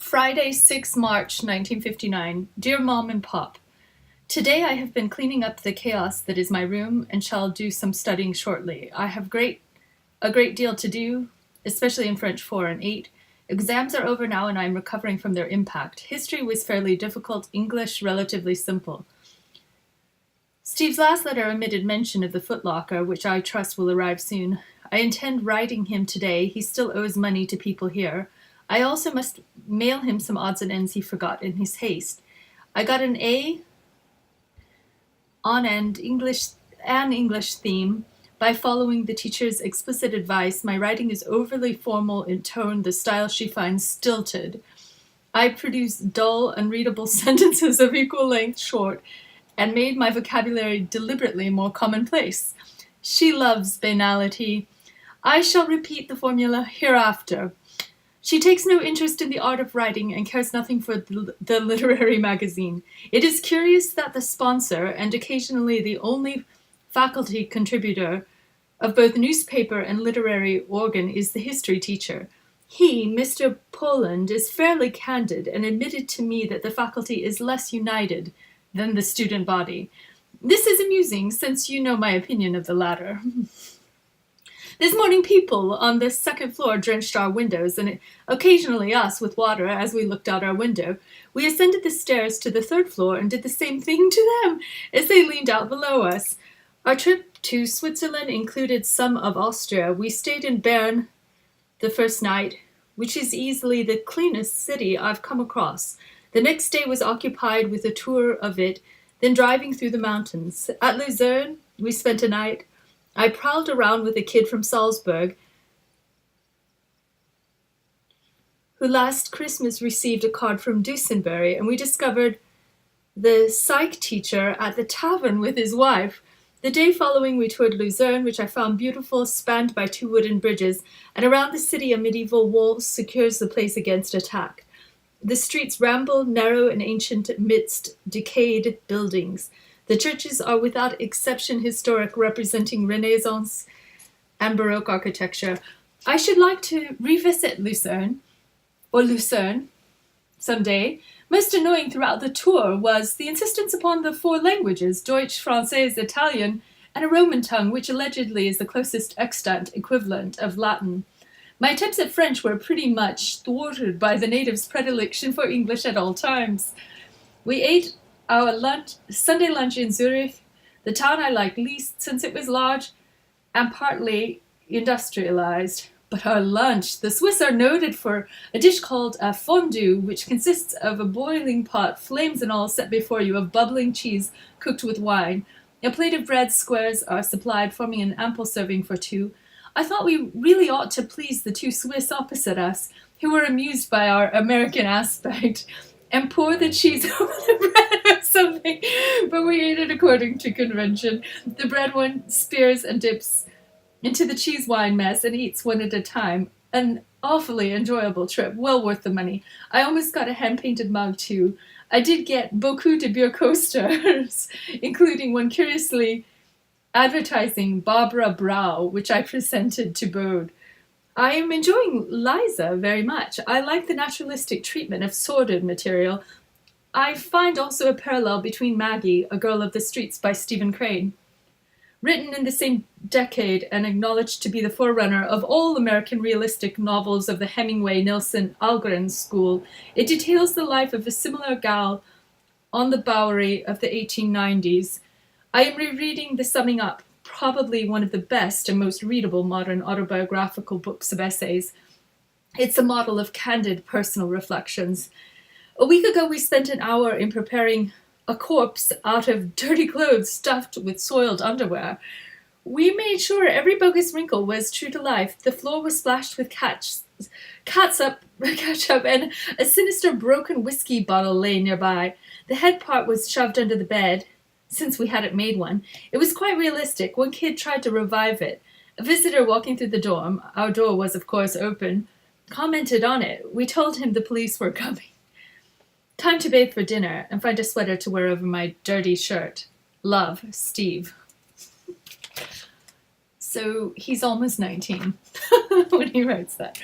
Friday, 6 March 1959. Dear Mom and Pop, today I have been cleaning up the chaos that is my room and shall do some studying shortly. I have a great deal to do, especially in French 4 and 8. Exams are over now and I am recovering from their impact. History was fairly difficult, English relatively simple. Steve's last letter omitted mention of the footlocker, which I trust will arrive soon. I intend writing him today. He still owes money to people here. I also must mail him some odds and ends he forgot in his haste. I got an A on an English theme. By following the teacher's explicit advice, my writing is overly formal in tone, the style she finds stilted. I produced dull, unreadable sentences of equal length short, and made my vocabulary deliberately more commonplace. She loves banality. I shall repeat the formula hereafter. She takes no interest in the art of writing and cares nothing for the literary magazine. It is curious that the sponsor, and occasionally the only faculty contributor of both newspaper and literary organ, is the history teacher. He, Mr. Poland, is fairly candid and admitted to me that the faculty is less united than the student body. This is amusing, since you know my opinion of the latter. This morning people on the second floor drenched our windows, and occasionally us with water as we looked out our window. We ascended the stairs to the third floor and did the same thing to them as they leaned out below us. Our trip to Switzerland included some of Austria. We stayed in Bern the first night, which is easily the cleanest city I've come across. The next day was occupied with a tour of it, then driving through the mountains. At Lucerne, we spent a night. I prowled around with a kid from Salzburg who last Christmas received a card from Dusenberry, and we discovered the psych teacher at the tavern with his wife. The day following, we toured Lucerne, which I found beautiful, spanned by 2 wooden bridges, and around the city a medieval wall secures the place against attack. The streets ramble, narrow and ancient amidst decayed buildings. The churches are without exception historic, representing Renaissance and Baroque architecture. I should like to revisit Lucerne someday. Most annoying throughout the tour was the insistence upon the 4 languages, Deutsch, Francais, Italian, and a Roman tongue, which allegedly is the closest extant equivalent of Latin. My attempts at French were pretty much thwarted by the natives' predilection for English at all times. We ate our Sunday lunch in Zurich, the town I liked least since it was large and partly industrialized. But our lunch, the Swiss are noted for a dish called a fondue, which consists of a boiling pot, flames and all, set before you, of bubbling cheese cooked with wine. A plate of bread squares are supplied, forming an ample serving for 2. I thought we really ought to please the 2 Swiss opposite us, who were amused by our American aspect, and pour the cheese over the bread or something, but we ate it according to convention. The bread one spears and dips into the cheese wine mess and eats one at a time. An awfully enjoyable trip, well worth the money. I almost got a hand-painted mug too. I did get beaucoup de beer coasters, including one curiously advertising Barbara Brau, which I presented to Bode. I am enjoying Liza very much. I like the naturalistic treatment of sordid material. I find also a parallel between Maggie, A Girl of the Streets by Stephen Crane. Written in the same decade and acknowledged to be the forerunner of all American realistic novels of the Hemingway-Nelson-Algren school, it details the life of a similar gal on the Bowery of the 1890s. I am rereading The Summing Up, probably one of the best and most readable modern autobiographical books of essays. It's a model of candid personal reflections. A week ago we spent an hour in preparing a corpse out of dirty clothes stuffed with soiled underwear. We made sure every bogus wrinkle was true to life. The floor was splashed with ketchup, and a sinister broken whiskey bottle lay nearby. The head part was shoved under the bed, since we hadn't made one. It was quite realistic. One kid tried to revive it. A visitor walking through the dorm, our door was of course open, commented on it. We told him the police were coming. Time to bathe for dinner and find a sweater to wear over my dirty shirt. Love, Steve. So he's almost 19 when he writes that.